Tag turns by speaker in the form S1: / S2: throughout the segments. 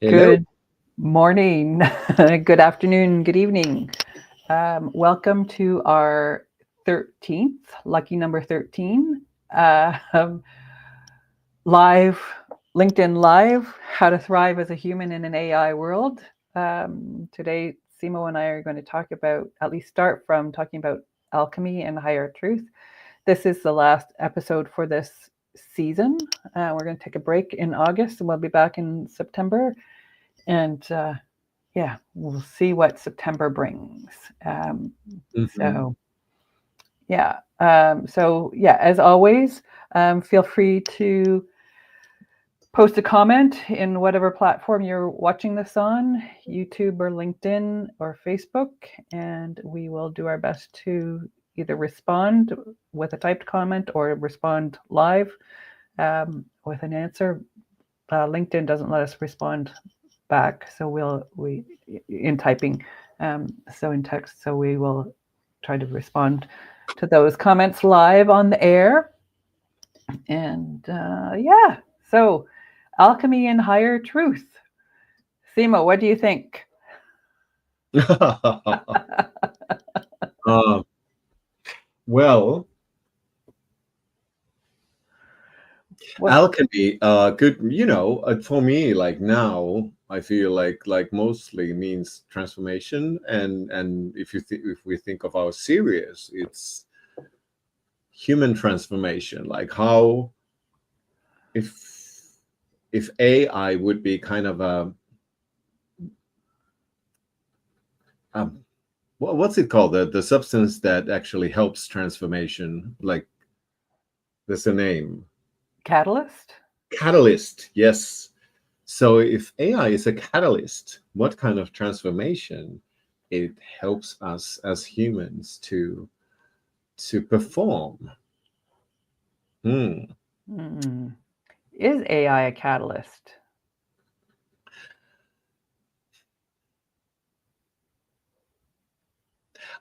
S1: Hello.
S2: Good morning, good afternoon, good evening. Welcome to our 13th, lucky number 13, live, LinkedIn Live, How to Thrive as a Human in an AI World. Today, Simo and I are going to talk about, at least start from talking about alchemy and higher truth. This is the last episode for this season. We're going to take a break in August and we'll be back in September. And yeah, we'll see what September brings. Um,
S1: Mhm.
S2: so yeah, as always, feel free to post a comment in whatever platform you're watching this on, YouTube or LinkedIn or Facebook, and we will do our best to either respond with a typed comment or respond live with an answer. LinkedIn doesn't let us respond back, so we in typing, so in text. So we will try to respond to those comments live on the air. And yeah, so alchemy and higher truth. Simo, what do you think?
S1: Uh, well,
S2: What?
S1: alchemy, good, for me, like now, I feel like mostly means transformation, and if we think of our series, it's human transformation, like how if if AI would be kind of a what's it called, the substance that actually helps transformation, like there's a name.
S2: Catalyst?
S1: Catalyst, yes. So if AI is a catalyst, what kind of transformation it helps us as humans to perform? Hmm.
S2: Mm. Is AI a catalyst?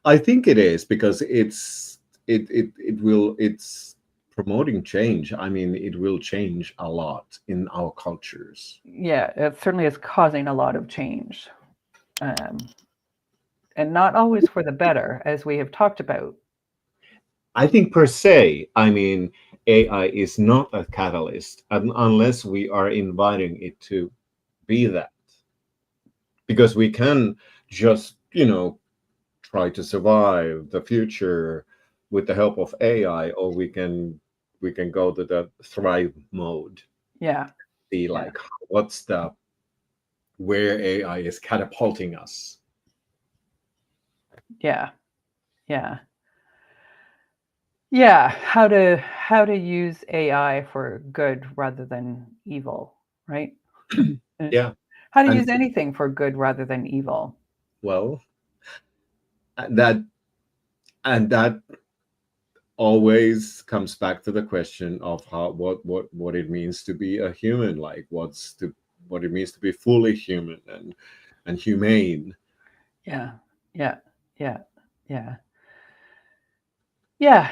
S1: I think it is because it's promoting change. I mean, it will change a lot in our cultures.
S2: Yeah, it certainly is causing a lot of change, um, and not always for the better, as we have talked about.
S1: I think per se, I mean, AI is not a catalyst unless we are inviting it to be that. Because we can just, try to survive the future with the help of AI, or we can go to the thrive mode,
S2: Yeah,
S1: see
S2: yeah,
S1: like what's the where AI is catapulting us.
S2: yeah, yeah. Yeah, how to use AI for good rather than evil, right? Uh,
S1: Yeah.
S2: How to
S1: And
S2: use anything for good rather than evil.
S1: well, that and that always comes back to the question of how what it means to be a human, like what it means to be fully human and humane.
S2: Yeah, yeah, yeah, yeah, yeah.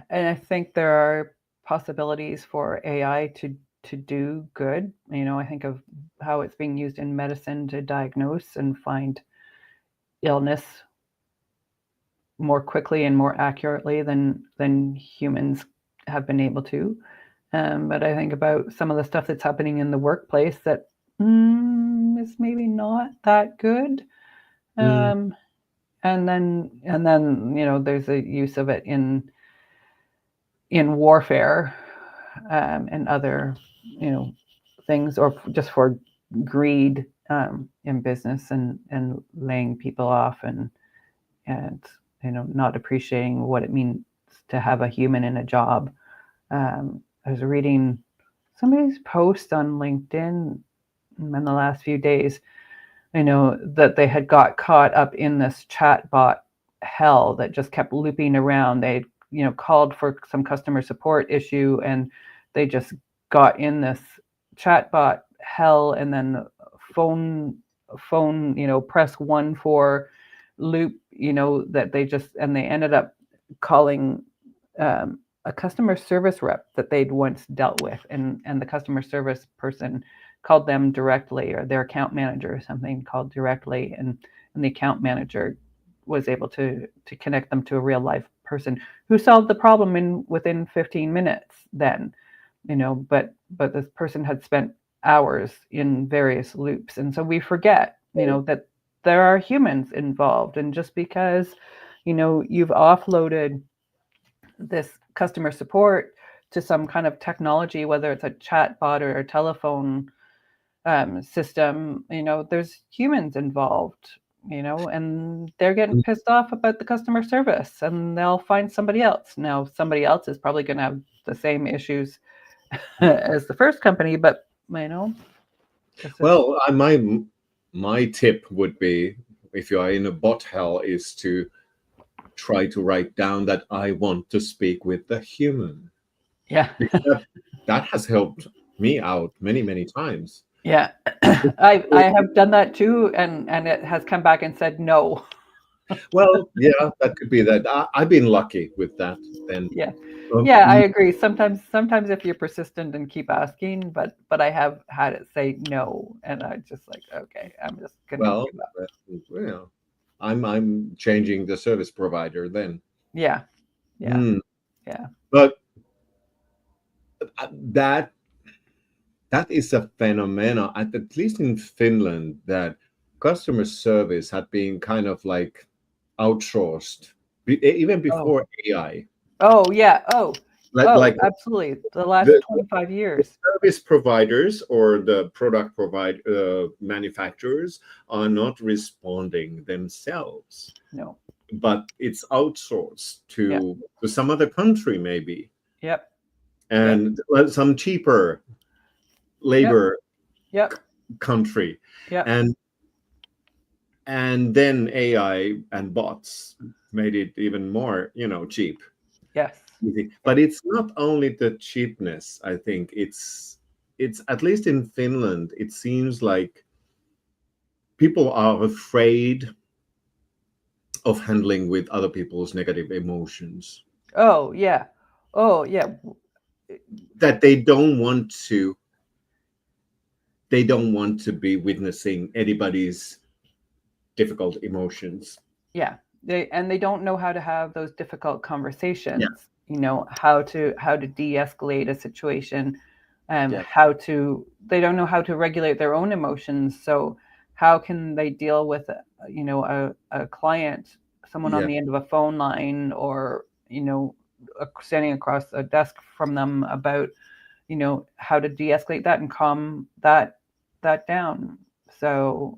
S2: And I think there are possibilities for AI to do good. I think of how it's being used in medicine to diagnose and find illness more quickly and more accurately than humans have been able to. But I think about some of the stuff that's happening in the workplace that is maybe not that good.
S1: Mm,
S2: Um, and then there's a use of it in warfare, and other you know things, or just for greed, in business, and laying people off, and not appreciating what it means to have a human in a job. I was reading somebody's post on LinkedIn in the last few days, that they had got caught up in this chatbot hell that just kept looping around. They called for some customer support issue, and they just got in this chatbot hell, and then phone press one for loop, that they ended up calling a customer service rep that they'd once dealt with, and the customer service person called them directly, or their account manager or something called directly, and the account manager was able to connect them to a real life person who solved the problem within 15 minutes then, but this person had spent hours in various loops. And so we forget, that there are humans involved. And just because, you've offloaded this customer support to some kind of technology, whether it's a chat bot or a telephone system, there's humans involved, and they're getting pissed off about the customer service, and they'll find somebody else. Now, somebody else is probably going to have the same issues as the first company, but
S1: Well, my tip would be, if you are in a bot hell, is to try to write down that I want to speak with the human.
S2: yeah,
S1: That has helped me out many times.
S2: yeah. I have done that too, and it has come back and said no.
S1: Well, yeah, that could be that. I've been lucky with that then.
S2: Yeah.
S1: Um,
S2: Yeah, I agree. Sometimes if you're persistent and keep asking, but I have had it say no, and I just like, okay, I'm just gonna
S1: well,
S2: give up.
S1: well, I'm changing the service provider then.
S2: Yeah, yeah,
S1: Hmm.
S2: yeah.
S1: But that that is a phenomenon, at least in Finland, that customer service had been kind of like outsourced, even
S2: Oh,
S1: before AI.
S2: oh, yeah. Oh,
S1: Like
S2: absolutely. The last
S1: the
S2: 25
S1: the
S2: years.
S1: service providers or the product manufacturers are not responding themselves,
S2: No.
S1: but it's outsourced
S2: Yeah.
S1: to some other country maybe,
S2: Yep. Yep.
S1: and some cheaper
S2: Yep.
S1: labor
S2: Yep.
S1: country,
S2: Yep.
S1: and then AI and bots made it even more, cheap.
S2: Yes.
S1: But it's not only the cheapness. I think it's at least in Finland, it seems like people are afraid of handling with other people's negative emotions,
S2: Oh, yeah. Oh, yeah.
S1: that they don't want to be witnessing anybody's difficult emotions.
S2: Yeah. They don't know how to have those difficult
S1: Yeah,
S2: conversations. How to de-escalate a situation,
S1: yeah,
S2: they don't know how to regulate their own emotions. So how can they deal with a client, someone on
S1: yeah,
S2: the end of a phone line, or standing across a desk from them, about how to de-escalate that and calm that down. So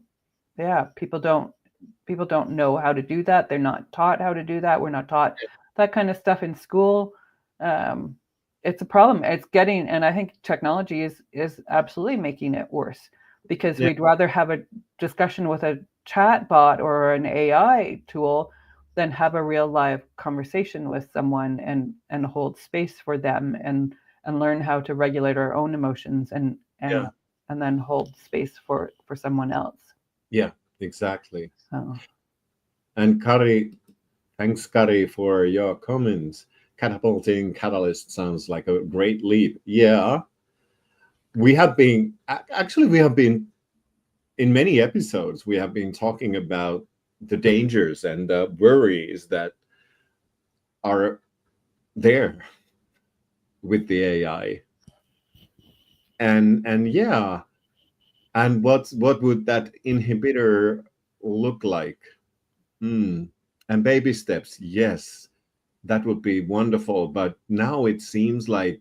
S2: yeah, people don't know how to do that. They're not taught how to do that. We're not taught that kind of stuff in school. um, it's a problem. And I think technology is absolutely making it worse, because
S1: yeah,
S2: we'd rather have a discussion with a chat bot or an AI tool than have a real live conversation with someone, and hold space for them, and learn how to regulate our own emotions, and
S1: yeah,
S2: then hold space for someone else.
S1: yeah, exactly.
S2: So
S1: And Kari, thanks, Kari, for your comments. Catapulting Catalyst sounds like a great leap. Yeah, we have been in many episodes, we have been talking about the dangers and the worries that are there with the AI. And yeah, and what would that inhibitor look like? Hmm. And baby steps, yes, that would be wonderful. But now it seems like,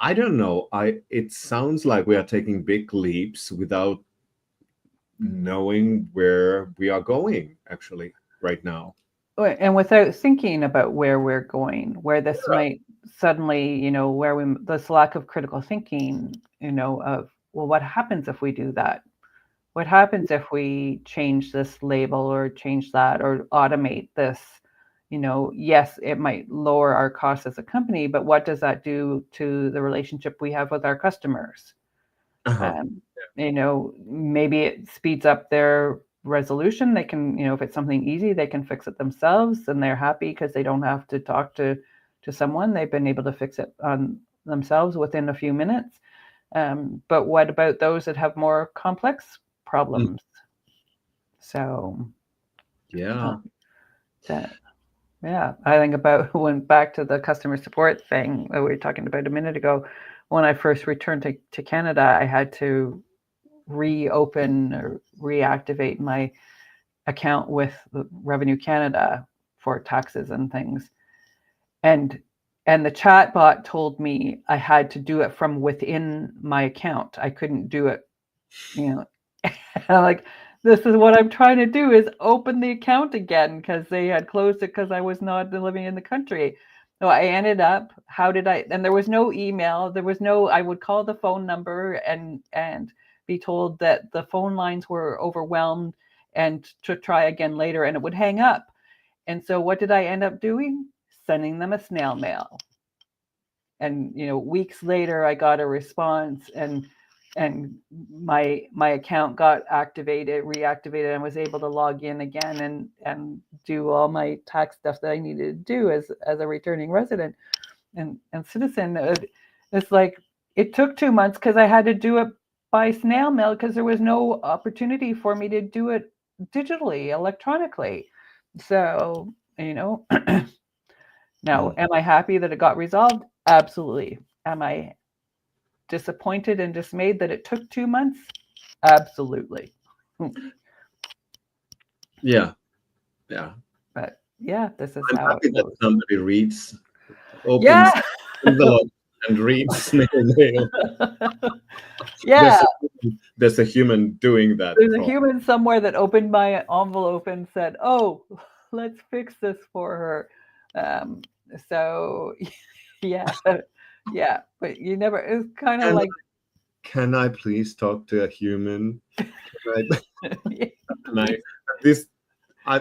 S1: I don't know. It sounds like we are taking big leaps without knowing where we are going actually right now.
S2: and without thinking about where we're going, where this
S1: Yeah.
S2: might suddenly, where we this lack of critical thinking, of, well, what happens if we do that? What happens if we change this label, or change that, or automate this? Yes, it might lower our costs as a company, but what does that do to the relationship we have with our customers?
S1: Uh-huh.
S2: um, Maybe it speeds up their resolution. They can, if it's something easy, they can fix it themselves, and they're happy because they don't have to talk to someone. They've been able to fix it on themselves within a few minutes. But what about those that have more complex problems? So
S1: Yeah.
S2: that, yeah, I think about went back to the customer support thing that we were talking about a minute ago. When I first returned to Canada, I had to reopen or reactivate my account with Revenue Canada for taxes and things. And the chatbot told me I had to do it from within my account. I couldn't do it, you know. I'm like, this is what I'm trying to do is open the account again because they had closed it because I was not living in the country. So I ended up, and there was no email, there was no, I would call the phone number and be told that the phone lines were overwhelmed and to try again later, and it would hang up. And so what did I end up doing? Sending them a snail mail. And weeks later I got a response, and my account got reactivated, and was able to log in again and do all my tax stuff that I needed to do as a returning resident and citizen. It's like it took 2 months because I had to do it by snail mail because there was no opportunity for me to do it digitally, electronically. So now, am I happy that it got resolved? Absolutely. Am I disappointed and dismayed that it took 2 months? Absolutely.
S1: Yeah.
S2: But yeah, this is
S1: I'm
S2: how
S1: happy
S2: it
S1: that
S2: goes.
S1: somebody opens
S2: Yeah.
S1: envelope and reads snail mail.
S2: Yeah.
S1: There's a human doing that.
S2: There's a human somewhere that opened my envelope and said, "Oh, let's fix this for her." So yeah, yeah. But you never. It's kind of like.
S1: Can I please talk to a human?
S2: Yeah,
S1: Can I this I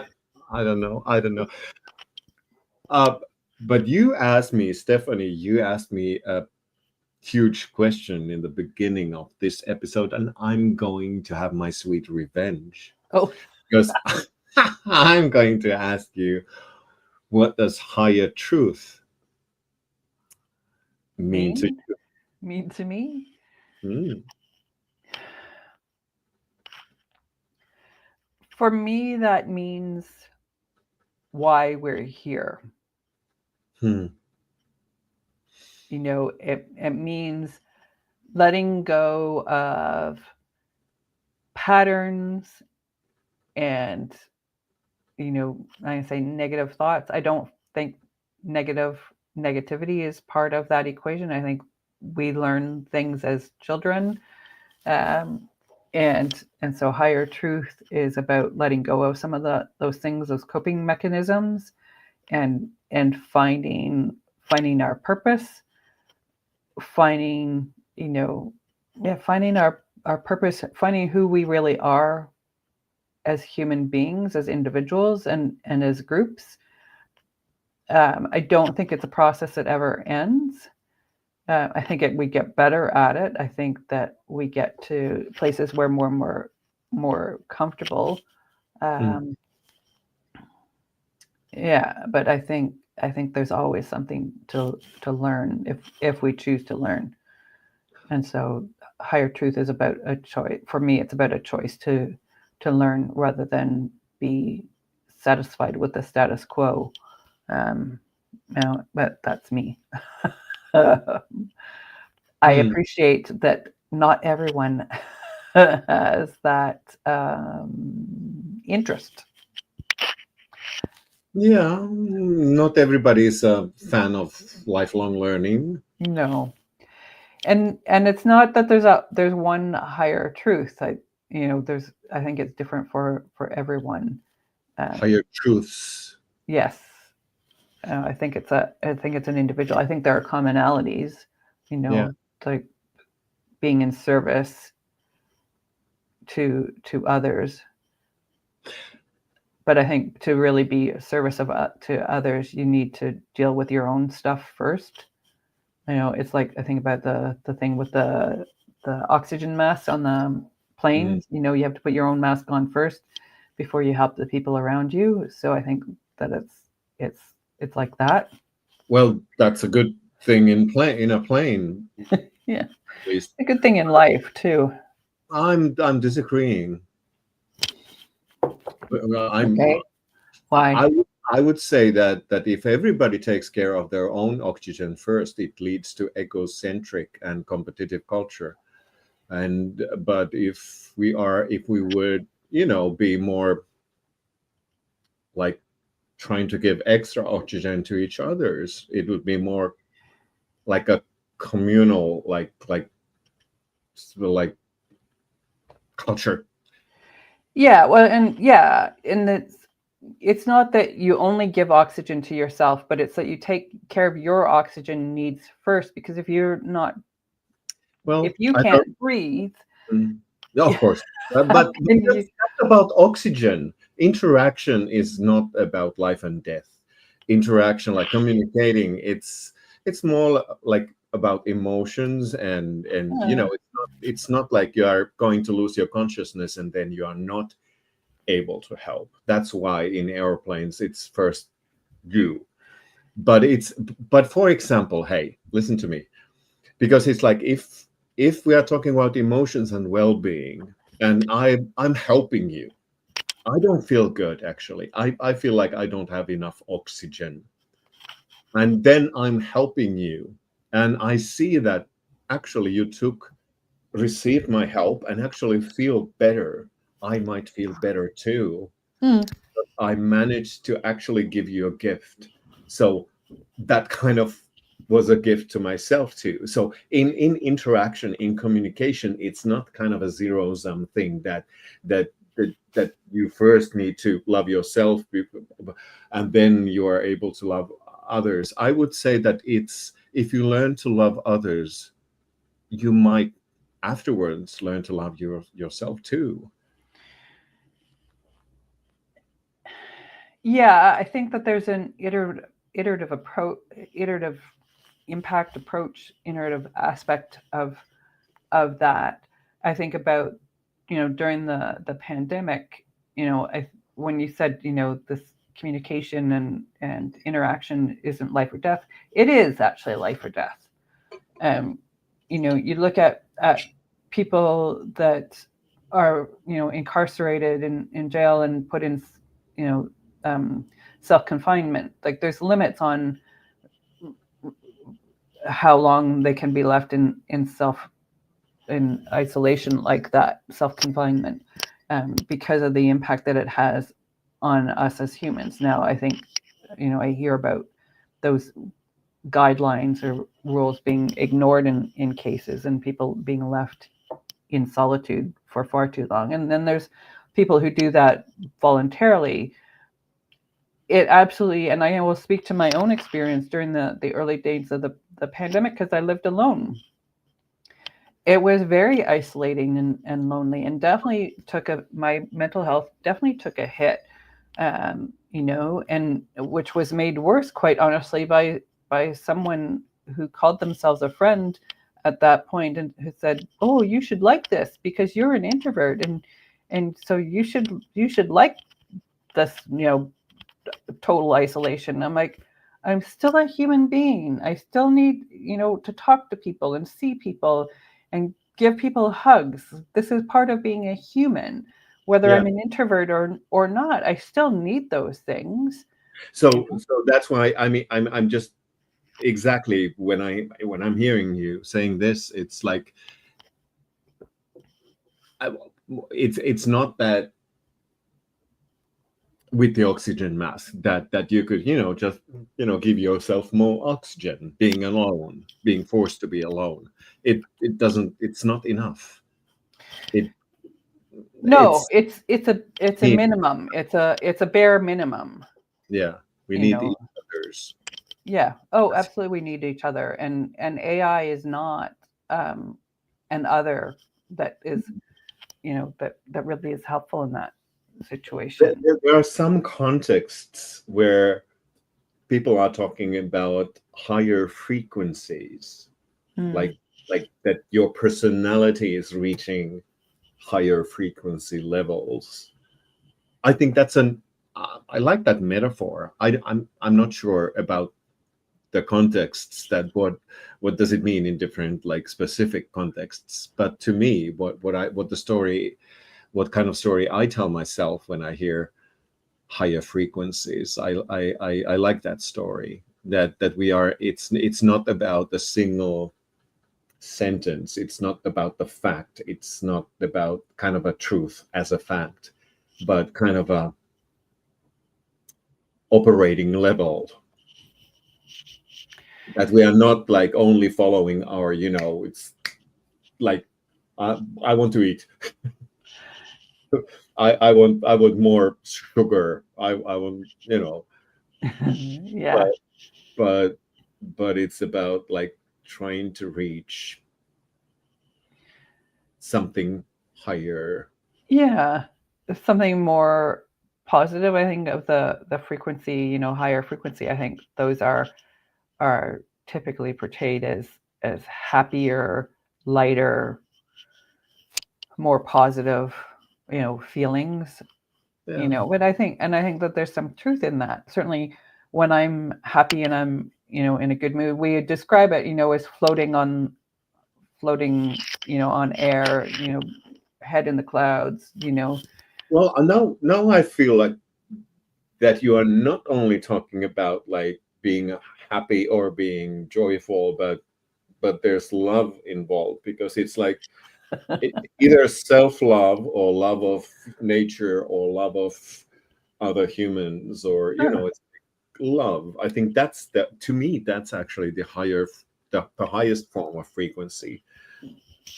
S1: don't know. But you asked me, Stephanie, you asked me a huge question in the beginning of this episode, and I'm going to have my sweet revenge.
S2: Oh.
S1: Because I'm going to ask you, what does higher truth mean to you?
S2: Mean to me? For me, that means why we're here.
S1: Hmm.
S2: It means letting go of patterns and, I say negative thoughts. I don't think negativity is part of that equation. I think we learn things as children. And so higher truth is about letting go of some of those things, those coping mechanisms, and finding our purpose, finding finding our purpose, finding who we really are as human beings, as individuals, and as groups. I don't think it's a process that ever ends. I think we get better at it. I think that we get to places where more comfortable. Yeah, but I think there's always something to learn if we choose to learn. And so higher truth is about a choice. For me, it's about a choice to learn rather than be satisfied with the status quo. But that's me. I appreciate that not everyone has that interest.
S1: Yeah, not everybody is a fan of lifelong learning.
S2: No, and it's not that there's one higher truth. I think it's different for everyone.
S1: Higher truths.
S2: Yes, I think it's an individual. I think there are commonalities.
S1: Yeah.
S2: Like being in service to others. But I think to really be a service to others, you need to deal with your own stuff first. It's like I think about the thing with the oxygen masks on the planes. You have to put your own mask on first before you help the people around you. So I think that it's like that.
S1: Well, that's a good thing in a plane.
S2: Yeah.
S1: At least
S2: A good thing in life too.
S1: I'm disagreeing. I'm
S2: Okay. Why?
S1: I would say that if everybody takes care of their own oxygen first, it leads to egocentric and competitive culture. And but if we would, be more like trying to give extra oxygen to each others, it would be more like a communal, like culture.
S2: Yeah, well, and yeah, and it's not that you only give oxygen to yourself, but it's that you take care of your oxygen needs first. Because if
S1: Well,
S2: you
S1: I don't.
S2: can't breathe,
S1: Yeah, of course.
S2: how
S1: But
S2: can you?
S1: that's about oxygen. Interaction is not about life and death. Interaction, like communicating, it's more like about emotions, and
S2: Uh,
S1: it's not like you are going to lose your consciousness and then you are not able to help. That's why in airplanes it's first you. But for example, hey, listen to me, because it's like if we are talking about emotions and well-being, and I'm helping you, I don't feel good actually. I feel like I don't have enough oxygen, and then I'm helping you, and I see that actually you received my help and actually feel better. I might feel better too.
S2: mm,
S1: I managed to actually give you a gift. So that kind of was a gift to myself too. So in interaction, in communication, it's not kind of a zero sum thing that you first need to love yourself and then you are able to love others. I would say that it's if you learn to love others, you might afterwards learn to love yourself too.
S2: yeah, I think that there's an iterative approach, iterative impact approach, iterative aspect of that. I think about, during the pandemic, when you said, this communication and interaction isn't life or death, it is actually life or death. Um, you look at people that are, incarcerated in jail and put in, you know, um, self confinement. Like there's limits on how long they can be left in isolation like that, self confinement, because of the impact that it has on us as humans. Now, I think, I hear about those guidelines or rules being ignored in cases and people being left in solitude for far too long. And then there's people who do that voluntarily. It absolutely, and I will speak to my own experience during the early days of the pandemic because I lived alone. It was very isolating and lonely, and definitely my mental health definitely took a hit, and which was made worse, quite honestly, by someone who called themselves a friend at that point and who said, "Oh, you should like this because you're an introvert, and so you should like this, total isolation." I'm like, I'm still a human being. I still need, to talk to people and see people and give people hugs. This is part of being a human. Whether
S1: Yeah.
S2: I'm an introvert or not, I still need those things.
S1: So that's why I mean I'm just exactly when I'm hearing you saying this, it's like I, it's not that with the oxygen mask that you could just give yourself more oxygen being alone, being forced to be alone. It doesn't, it's not enough. it
S2: No,
S1: it's
S2: it's a
S1: need,
S2: minimum. It's a bare minimum.
S1: yeah, we
S2: You
S1: need
S2: know,
S1: each others.
S2: yeah. Oh, absolutely, we need each other, and AI is not um, an other that is, that really is helpful in that situation.
S1: There are some contexts where people are talking about higher frequencies,
S2: Mm.
S1: like that your personality is reaching higher frequency levels. I think that's an I like that metaphor. I'm not sure about the contexts, that what does it mean in different like specific contexts. But to me, what kind of story I tell myself when I hear higher frequencies, I like that story, that we are, it's not about a single sentence, it's not about the fact, it's not about kind of a truth as a fact, but kind of a operating level, that we are not like only following our, it's like, I want to eat. I want more sugar. I want,
S2: Yeah.
S1: but but but it's about like trying to reach something higher.
S2: Yeah. Something more positive, I think, of the frequency, higher frequency. I think those are typically portrayed as happier, lighter, more positive, feelings,
S1: Yeah.
S2: but I think that there's some truth in that. Certainly when I'm happy and I'm, in a good mood, we describe it, as floating, on air, head in the clouds,
S1: Well, now I feel like that you are not only talking about like being happy or being joyful, but there's love involved, because it's like either self-love or love of nature or love of other humans, or
S2: Sure.
S1: it's love. I think that's that, to me, that's actually the highest form of frequency.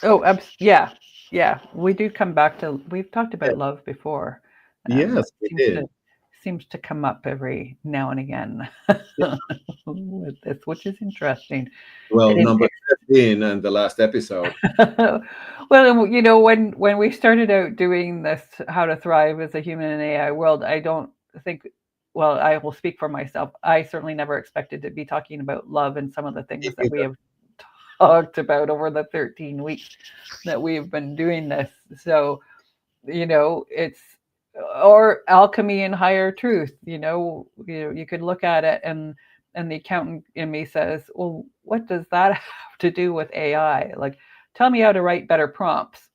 S2: Oh, yeah, yeah. We do come back to. We've talked
S1: Yeah.
S2: about love before.
S1: Yes, we
S2: Seems
S1: did.
S2: to seems to come up every now and again
S1: Yeah.
S2: with this, which is interesting.
S1: Well,
S2: It,
S1: number 15 and the last episode.
S2: well, when we started out doing this, how to thrive as a human in AI world, I don't think. Well, I will speak for myself. I certainly never expected to be talking about love and some of the things that we have talked about over the 13 weeks that we've been doing this. So, it's or alchemy and higher truth. You could look at it and the accountant in me says, "Well, what does that have to do with AI? Like, tell me how to write better prompts."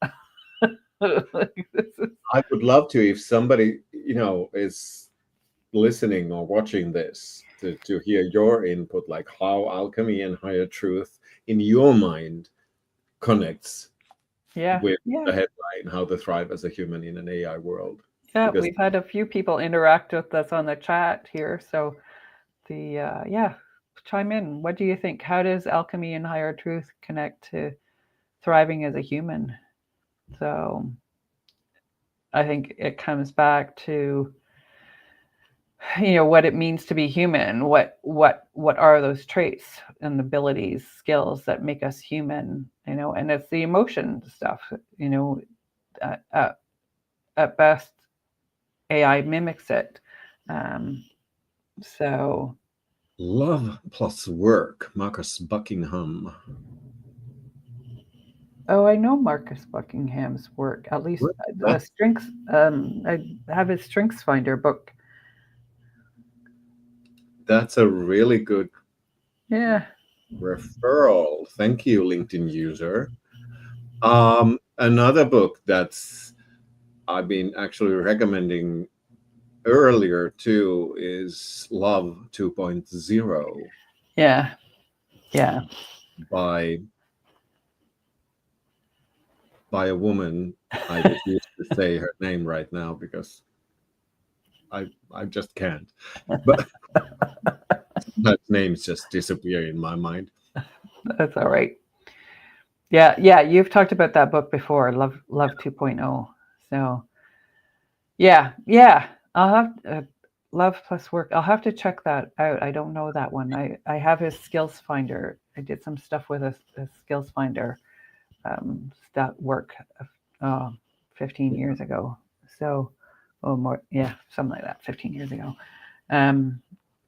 S2: Like,
S1: I would love to, if somebody, is listening or watching this, to hear your input, like how alchemy and higher truth in your mind connects
S2: yeah,
S1: with
S2: yeah,
S1: the headline, how to thrive as a human in an AI world.
S2: yeah.
S1: Because
S2: We've had a few people interact with us on the chat here, so yeah, chime in. What do you think? How does alchemy and higher truth connect to thriving as a human? So I think it comes back to what it means to be human. What are those traits and abilities, skills that make us human? And it's the emotion stuff. At, at, at best, AI mimics it. Um, so
S1: love plus work, Marcus Buckingham.
S2: Oh, I know Marcus Buckingham's work. At least the
S1: That's
S2: Strengths. I have his Strengths Finder book.
S1: that's a really good
S2: Yeah,
S1: referral. Thank you, LinkedIn user. Another book that's I've been actually recommending earlier too is Love 2.0
S2: yeah, yeah.
S1: by a woman. I refuse to say her name right now because I just can't. But that names just disappear in my mind.
S2: That's all right. Yeah, yeah. You've talked about that book before, Love 2.0. So yeah, yeah. I'll have Love plus Work. I'll have to check that out. I don't know that one. I have his Skills Finder. I did some stuff with a Skills Finder that work uh, 15 years ago. So, oh, more, yeah, something like that, 15 years ago. Um,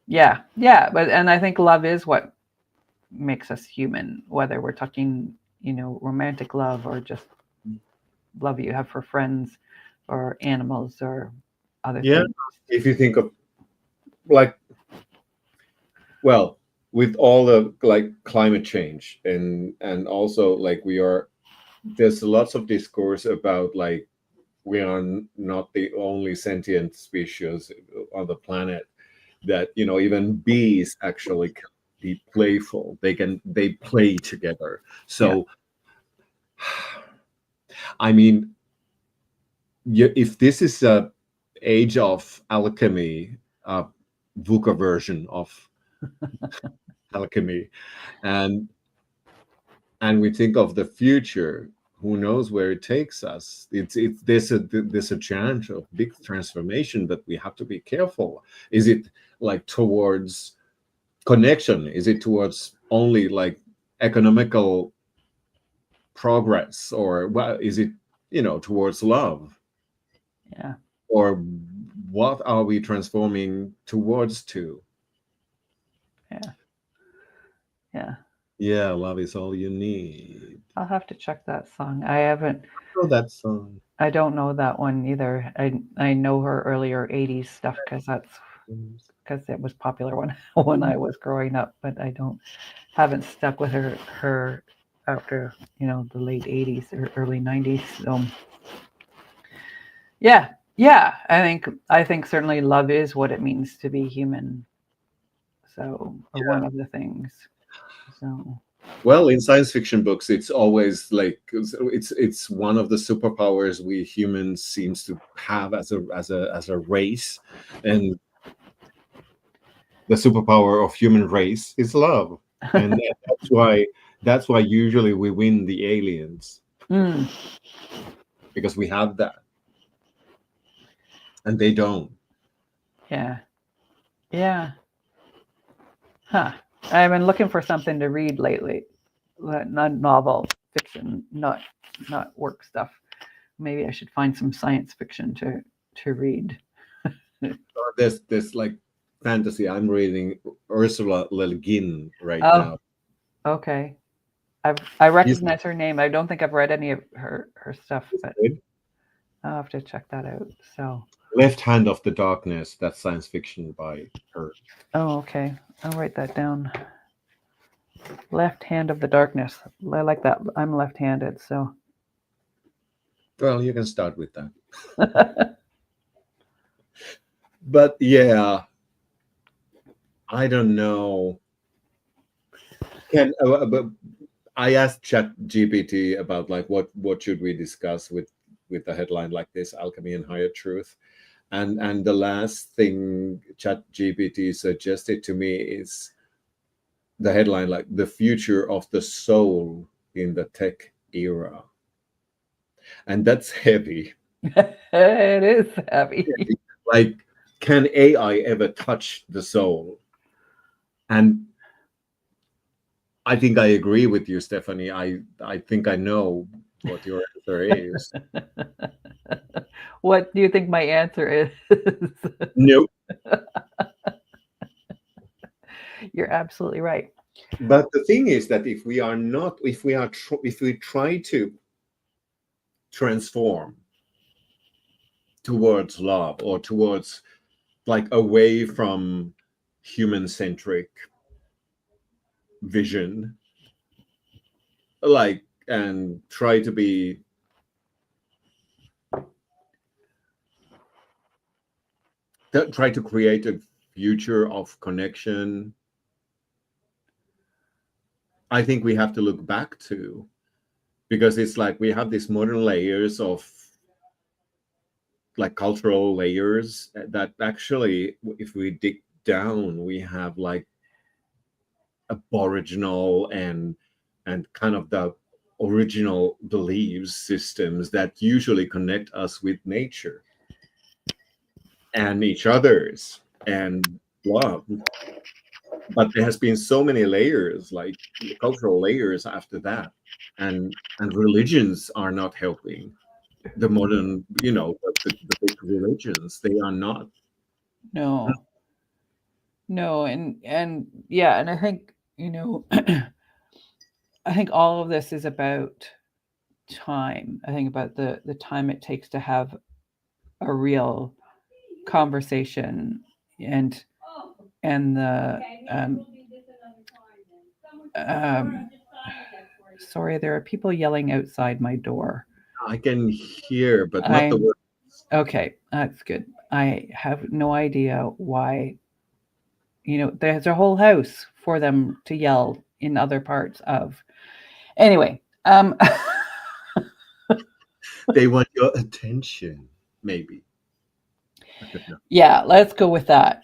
S2: yeah, yeah, and I think love is what makes us human, whether we're talking, romantic love or just love you have for friends or animals or other
S1: Yeah,
S2: things.
S1: if you think of like, well, with all the like climate change and also like we are there's lots of discourse about like we are not the only sentient species on the planet, that even bees actually can be playful, they play together.
S2: Yeah.
S1: So I mean, if this is a age of alchemy, a VUCA version of alchemy, and we think of the future, who knows where it takes us. It's there's a chance of big transformation, but we have to be careful. Is it like towards connection? Is it towards only like economical progress, or well, is it towards love,
S2: Yeah.
S1: or what are we transforming towards to?
S2: Yeah. Yeah.
S1: Yeah, love is all you need.
S2: I'll have to check that song. I haven't.
S1: Oh, that song.
S2: I don't know that one either. I know her earlier '80s stuff because it was popular when when I was growing up. But I don't haven't stuck with her after the late '80s or early '90s. So yeah, yeah. I think certainly love is what it means to be human. So or one of the things. So
S1: Well, in science fiction books, it's always like it's one of the superpowers we humans seems to have as a race, and the superpower of human race is love, and that's why usually we win the aliens,
S2: mm,
S1: because we have that, and they don't.
S2: yeah, yeah. Huh. I've been looking for something to read lately. Not novel fiction, not work stuff. Maybe I should find some science fiction to read.
S1: There's like fantasy. I'm reading Ursula Le Guin right
S2: Oh,
S1: now.
S2: okay. I
S1: Is
S2: recognize her name. I don't think I've read any of her stuff,
S1: is
S2: but
S1: good.
S2: I'll have to check that out. So,
S1: Left Hand of the Darkness. That's science fiction by her.
S2: oh, okay. I'll write that down. Left Hand of the Darkness. I like that. I'm left-handed, so
S1: Well, you can start with that. But yeah, I don't know. But I asked Chat GPT about like what should we discuss with a headline like this, Alchemy and Higher Truth. And the last thing Chat GPT suggested to me is the headline like the future of the soul in the tech era. And that's heavy.
S2: it is heavy.
S1: Like, can AI ever touch the soul? And I think I agree with you, Stephanie. I think I know what your answer is.
S2: What do you think my answer is?
S1: Nope.
S2: You're absolutely right.
S1: But the thing is that if we try to transform towards love, or towards like away from human centric vision, like, and try to be try to create a future of connection, I think we have to look back to, because it's like we have these modern layers of like cultural layers that actually, if we dig down, we have like aboriginal and kind of the original beliefs systems that usually connect us with nature and each others and love. But there has been so many layers, like cultural layers after that, and religions are not helping. The modern, the big religions, they are not.
S2: No, no, and yeah, and I think I think all of this is about time. I think about the time it takes to have a real conversation and and the um, Um, sorry, there are people yelling outside my door.
S1: I can hear, but not the
S2: I'm
S1: word.
S2: okay. That's good. I have no idea why. There's a whole house for them to yell in other parts of. Anyway,
S1: They want your attention, maybe. I don't know.
S2: yeah, let's go with that,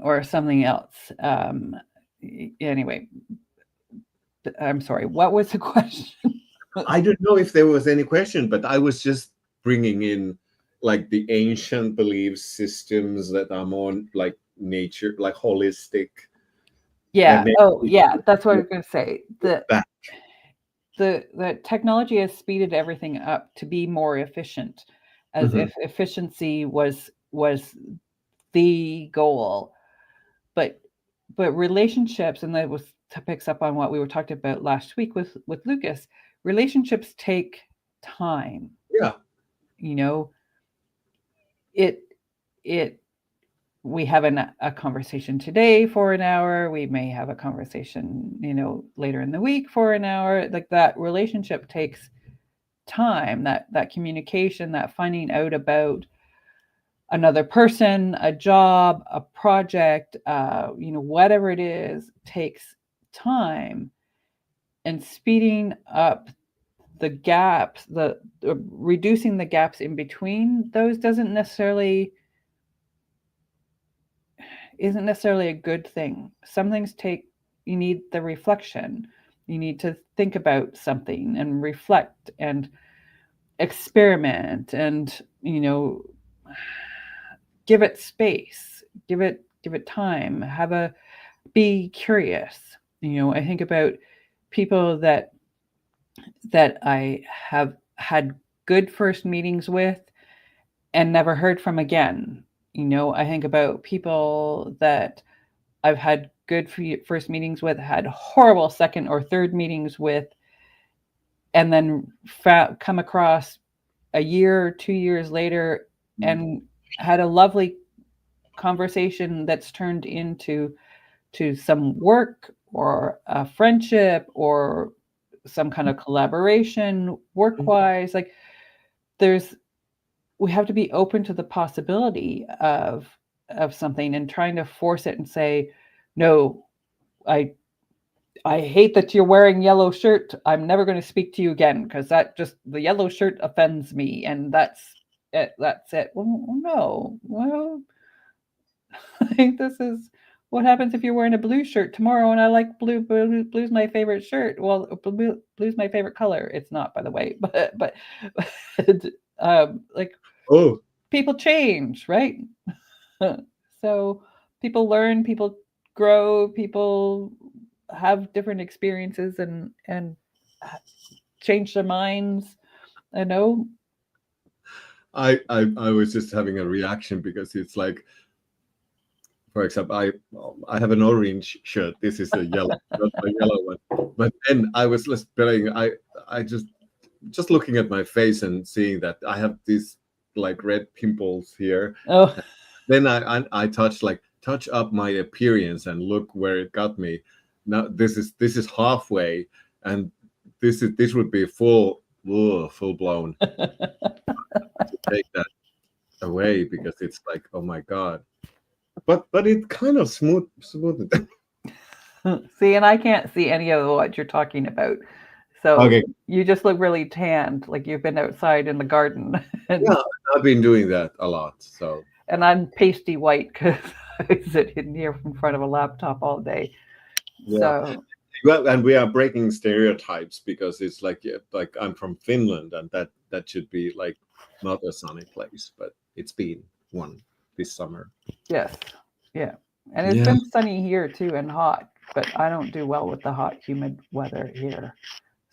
S2: or something else. Anyway, I'm sorry. What was the question?
S1: I don't know if there was any question, but I was just bringing in like the ancient belief systems that are more like nature, like holistic, and
S2: Yeah. Oh,
S1: maybe
S2: yeah. That's what I was going to say.
S1: look back.
S2: The technology has speeded everything up to be more efficient, as
S1: Mhm.
S2: if efficiency was the goal. But relationships, and that was picks up on what we were talking about last week with Lucas. Relationships take time.
S1: Yeah.
S2: You know, it it we have a conversation today for an hour. We may have a conversation, later in the week for an hour. Like that relationship takes time. That communication, that finding out about another person, a job, a project, whatever it is, takes time. And speeding up the gaps, the reducing the gaps in between those isn't necessarily a good thing. Some things you need the reflection. You need to think about something and reflect and experiment and, give it space, give it time, be curious. I think about people that I have had good first meetings with and never heard from again. I think about people that I've had good first meetings with, had horrible second or third meetings with, and then come across a year or 2 years later and had a lovely conversation that's turned into some work or a friendship or some kind of collaboration work-wise. Like there's we have to be open to the possibility of something and trying to force it and say, no, I I hate that you're wearing yellow shirt. I'm never going to speak to you again because the yellow shirt offends me, and that's it. That's it. Well, no. Well, I think this is what happens if you're wearing a blue shirt tomorrow, and I like blue. Blue's my favorite shirt. Well, blue's my favorite color. It's not, by the way, but like
S1: Oh,
S2: people change, right? So people learn, people grow, people have different experiences and change their minds. I know.
S1: I was just having a reaction because it's like, for example, I have an orange shirt. This is a yellow, not a yellow one. But then I was just feeling, I just looking at my face and seeing that I have these like red pimples here.
S2: Oh,
S1: Then I touch up my appearance and look where it got me. Now this is halfway, and this would be full blown to take that away because it's like, oh my god. But it kind of smoothed it.
S2: see, and I can't see any of what you're talking about. So
S1: Okay,
S2: you just look really tanned, like you've been outside in the garden,
S1: yeah, I've been doing that a lot. So
S2: and I'm pasty white because I sit in here in front of a laptop all day.
S1: yeah,
S2: So
S1: well, and we are breaking stereotypes because it's like, yeah, like I'm from Finland, and that should be like not a sunny place, but it's been one this summer.
S2: yes, yeah, and it's
S1: Yeah.
S2: been sunny here too and hot, but I don't do well with the hot, humid weather here.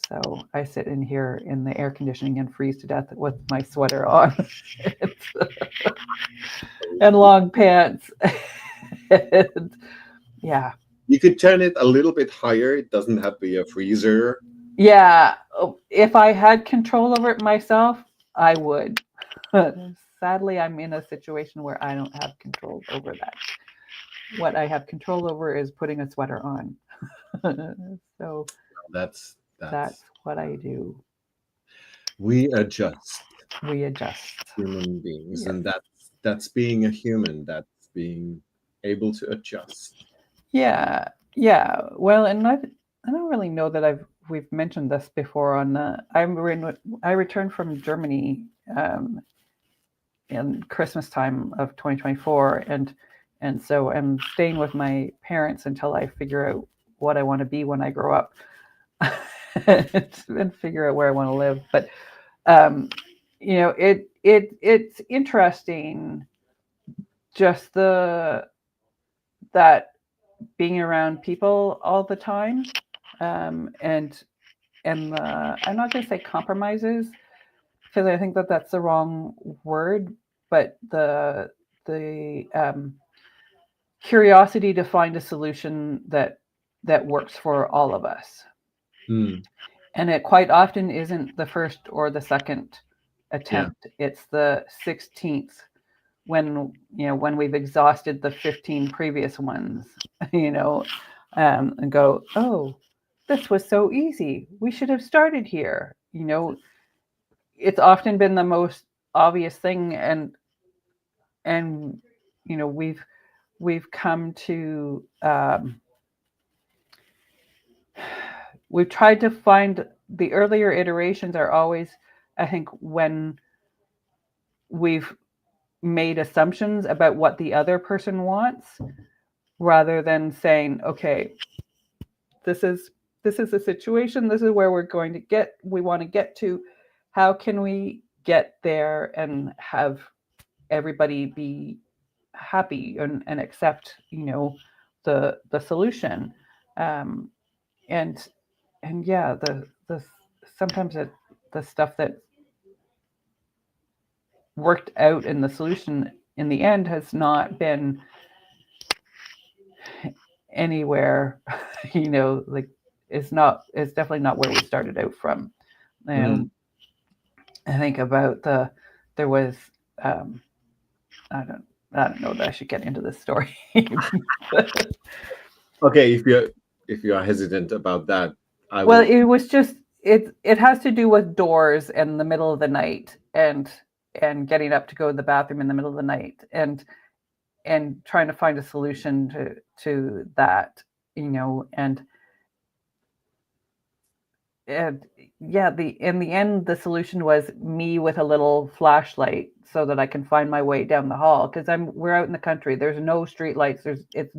S2: So I sit in here in the air conditioning and freeze to death with my sweater on and long pants. And, yeah.
S1: You could turn it a little bit higher. It doesn't have to be a freezer.
S2: Yeah. If I had control over it myself, I would. Sadly, I'm in a situation where I don't have control over that. What I have control over is putting a sweater on. So
S1: That's
S2: that's what I do.
S1: we adjust,
S2: We adjust.
S1: human beings,
S2: Yes.
S1: and that's being a human. That's being able to adjust.
S2: Yeah. Yeah. Well, and I don't really know that we've mentioned this before on I returned from Germany in Christmas time of 2024, and so I'm staying with my parents until I figure out what I want to be when I grow up and figure out where I want to live. But um, it's interesting just the that being around people all the time, and I'm not going to say compromises because I think that that's the wrong word, but the curiosity to find a solution that works for all of us.
S1: Hmm.
S2: And it quite often isn't the first or the second
S1: Yeah.
S2: attempt. It's the 16th when when we've exhausted the 15 previous ones, you know, and go, oh, this was so easy. We should have started here. It's often been the most obvious thing, and we've come to we've tried to find the earlier iterations are always, I think, when we've made assumptions about what the other person wants rather than saying, okay, this is this is the situation, this is where we want to get to, how can we get there and have everybody be happy and accept the solution. Um, and and yeah, the sometimes the stuff that worked out in the solution in the end has not been anywhere like it's definitely not where we started out from.
S1: Hmm.
S2: um, I think about there was um, I don't I don't know that I should get into this story.
S1: Okay, if you are hesitant about that, I
S2: Well,
S1: will.
S2: it was just it has to do with doors in the middle of the night and getting up to go to the bathroom in the middle of the night and trying to find a solution to that, and yeah, the in the end the solution was me with a little flashlight so that I can find my way down the hall because we're out in the country. There's no street lights. It's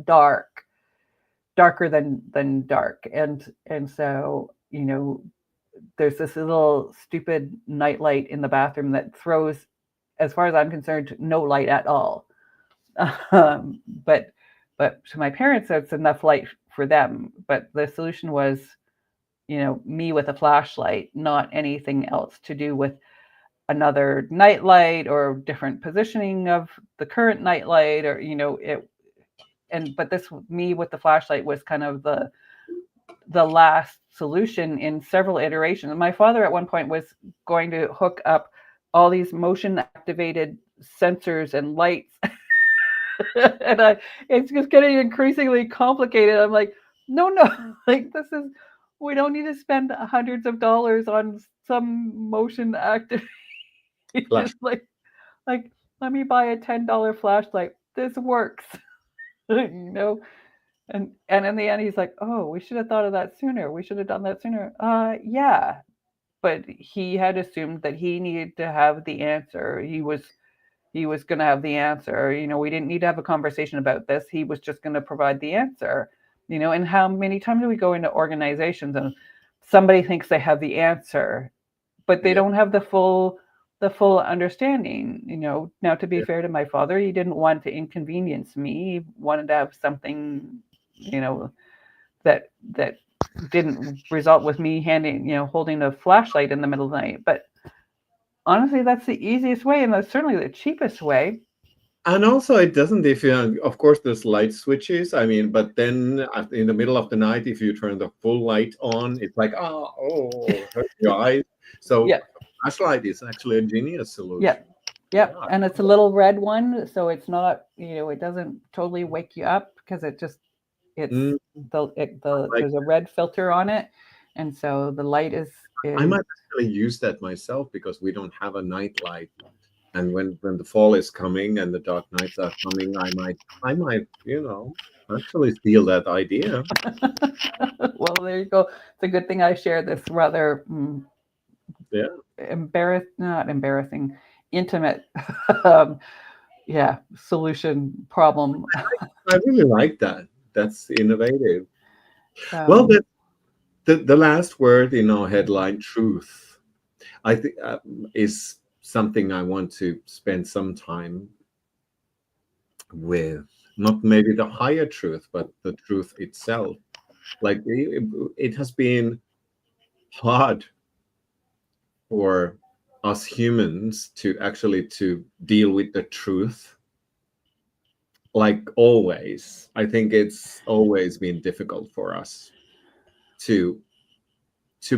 S2: darker than dark, and so there's this little stupid nightlight in the bathroom that throws, as far as I'm concerned, no light at all. um, but but to my parents, it's enough light for them. But the solution was, me with a flashlight, not anything else to do with another nightlight or different positioning of the current nightlight, or it. And but this me with the flashlight was kind of the last solution in several iterations. My father at one point was going to hook up all these motion activated sensors and lights. And it's just getting increasingly complicated. I'm like, no, like this is, we don't need to spend hundreds of dollars on some motion activated
S1: Flash.
S2: like let me buy a $10 flashlight. This works. you know and in the end he's like, oh, we should have thought of that sooner, we should have done that sooner. Yeah, but he had assumed that he needed to have the answer. He was going to have the answer. We didn't need to have a conversation about this. He was just going to provide the answer. And how many times do we go into organizations and somebody thinks they have the answer, but they
S1: Yeah.
S2: don't have the full understanding. Now, to be
S1: Yeah.
S2: fair to my father, he didn't want to inconvenience me. He wanted to have something, you know, that didn't result with me holding a flashlight in the middle of the night. But honestly, that's the easiest way, and that's certainly the cheapest way.
S1: And also, it doesn't, if you, of course, there's light switches. I mean, but then in the middle of the night, if you turn the full light on, it's like, hurt your eyes. So,
S2: Yeah,
S1: flashlight is actually a genius
S2: yeah,
S1: solution.
S2: yeah.
S1: Yeah.
S2: And it's a little red one, so it's not, it doesn't totally wake you up because It's
S1: Mm, like
S2: there's a red filter on it, and so the light
S1: I
S2: is
S1: might actually use that myself because we don't have a night light. And when the fall is coming and the dark nights are coming, I might, actually steal that idea.
S2: well, there you go. It's a good thing I share this rather
S1: Yeah,
S2: not embarrassing, intimate, um, yeah, solution problem.
S1: I really like that. That's innovative. Well,
S2: So
S1: the last word in our headline, truth, I think is something I want to spend some time with. Not maybe the higher truth, but the truth itself. Like it has been hard for us humans to actually to deal with the truth. Like always, I think it's always been difficult for us to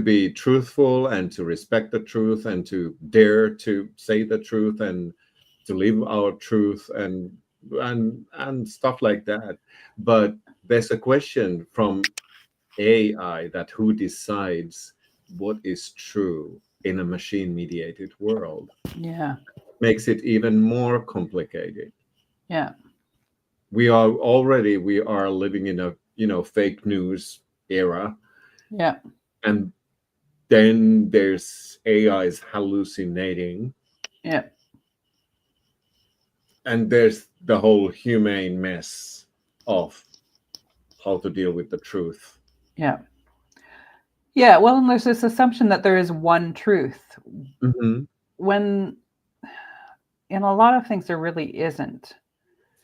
S1: be truthful and to respect the truth and to dare to say the truth and to live our truth and stuff like that. But there's a question from AI that who decides what is true in a machine mediated world
S2: yeah,
S1: makes it even more complicated.
S2: yeah,
S1: We are living in a fake news era,
S2: yeah,
S1: and then there's AI's hallucinating,
S2: yeah,
S1: and there's the whole humane mess of how to deal with the truth.
S2: yeah, yeah. Well, and there's this assumption that there is one truth
S1: Hmm.
S2: when in a lot of things there really isn't.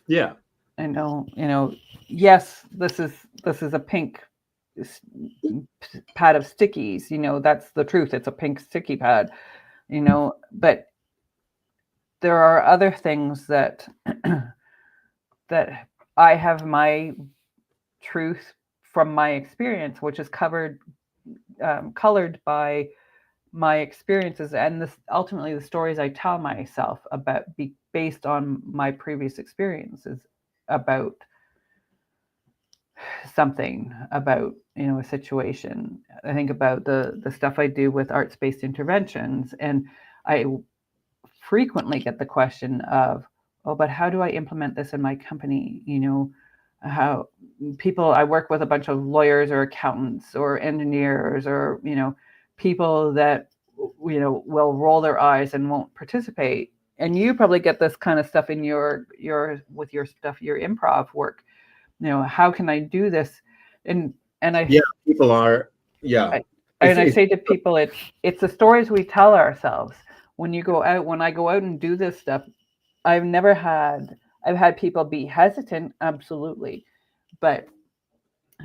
S1: Yeah,
S2: Yes, this is a pink pad of stickies. That's the truth. It's a pink sticky pad. But there are other things that that I have my truth from my experience, which is colored by my experiences and this ultimately the stories I tell myself based on my previous experiences about something, about a situation. I think about the stuff I do with arts-based interventions, and I frequently get the question of, oh, but how do I implement this in my company? How people I work with a bunch of lawyers or accountants or engineers or people that will roll their eyes and won't participate. And you probably get this kind of stuff in your stuff, your improv work. How can I do this? And and I
S1: yeah, people are, yeah,
S2: I,
S1: it's,
S2: and I
S1: it's
S2: say to people, it's the stories we tell ourselves. When I go out and do this stuff, I've never had I've had people be hesitant, absolutely, but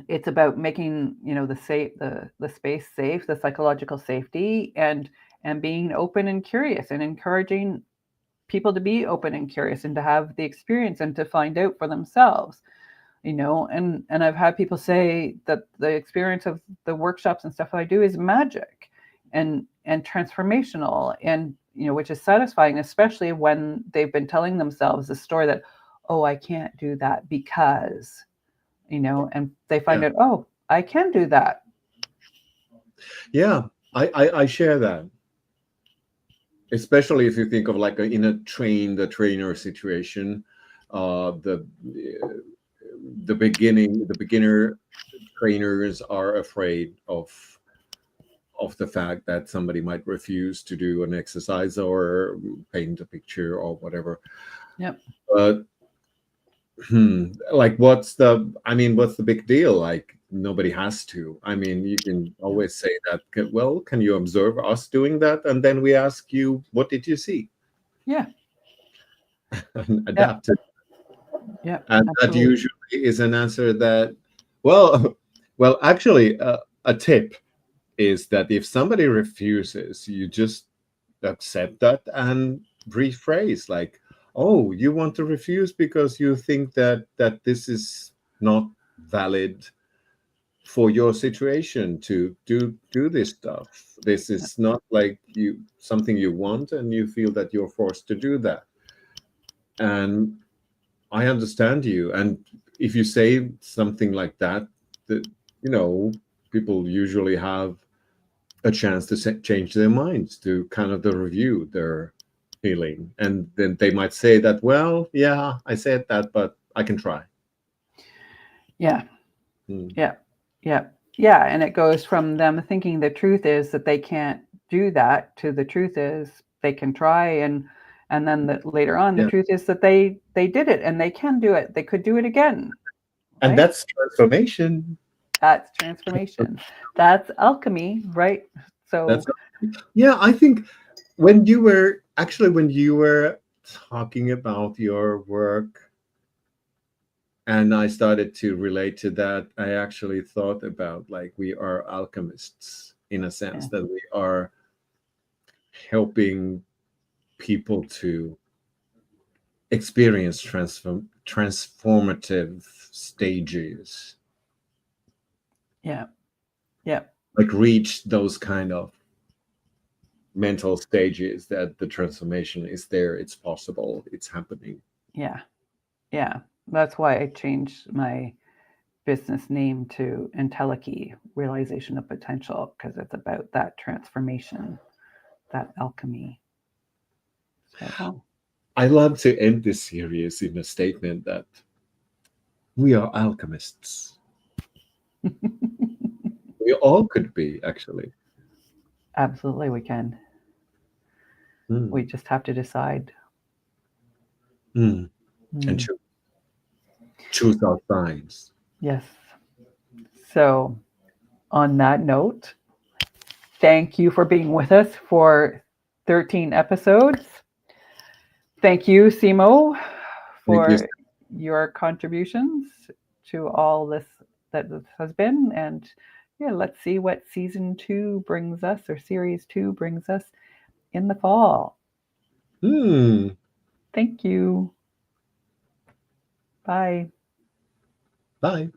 S2: it's about making the space safe, the psychological safety, and being open and curious, and encouraging people to be open and curious and to have the experience and to find out for themselves. And I've had people say that the experience of the workshops and stuff I do is magic and transformational, and which is satisfying, especially when they've been telling themselves the story that, oh, I can't do that because and they
S1: yeah,
S2: find out, oh, I can do that.
S1: yeah. I share that, especially if you think of like in a the trainer situation, the the beginner trainers are afraid of the fact that somebody might refuse to do an exercise or paint a picture or whatever.
S2: Yep.
S1: But like, what's the big deal? Like, nobody has to. I mean, you can
S2: Yeah.
S1: always say that, well, can you observe us doing that? And then we ask you, what did you see?
S2: Yeah.
S1: And
S2: Yep.
S1: adapt it.
S2: Yep.
S1: And that
S2: Absolutely.
S1: usually is an answer that, well, well, actually, a tip is that if somebody refuses, you just accept that and rephrase like, oh, you want to refuse because you think that this is not valid for your situation to do this stuff. This is not like you something you want, and you feel that you're forced to do that. And I understand you. And if you say something like that, that you know, people usually have a chance to change their minds, to kind of the review their feeling, and then they might say that, well, yeah, I said that, but I can try.
S2: Yeah.
S1: Mm.
S2: Yeah. Yeah. Yeah. And it goes from them thinking the truth is that they can't do that to the truth is they can try, and then later on the
S1: Yeah,
S2: truth is that they did it and they can do it. They could do it again.
S1: and
S2: Right?
S1: that's transformation.
S2: That's transformation. That's alchemy, right? So
S1: That's yeah. I think when you were talking about your work, and I started to relate to that, I actually thought about, like, we are alchemists in a sense
S2: yeah,
S1: that we are helping people to experience transformative stages,
S2: yeah, yeah,
S1: like reach those kind of mental stages that the transformation is there, it's possible, it's happening.
S2: yeah, yeah. That's why I changed my business name to Entelechy, Realization of Potential, because it's about that transformation, that alchemy. So
S1: I love to end this series in a statement that we are alchemists. We all could be, actually.
S2: absolutely we can.
S1: Mm.
S2: We just have to decide.
S1: Mm. And
S2: Mm,
S1: choose our signs.
S2: yes. So on that note, thank you for being with us for 13 episodes. Thank you, Simo,
S1: Thank you.
S2: for your contributions to all this that this has been. And yeah, let's see what season 2 brings us, or series 2 brings us in the fall.
S1: Hmm.
S2: Thank you. Bye.
S1: Bye.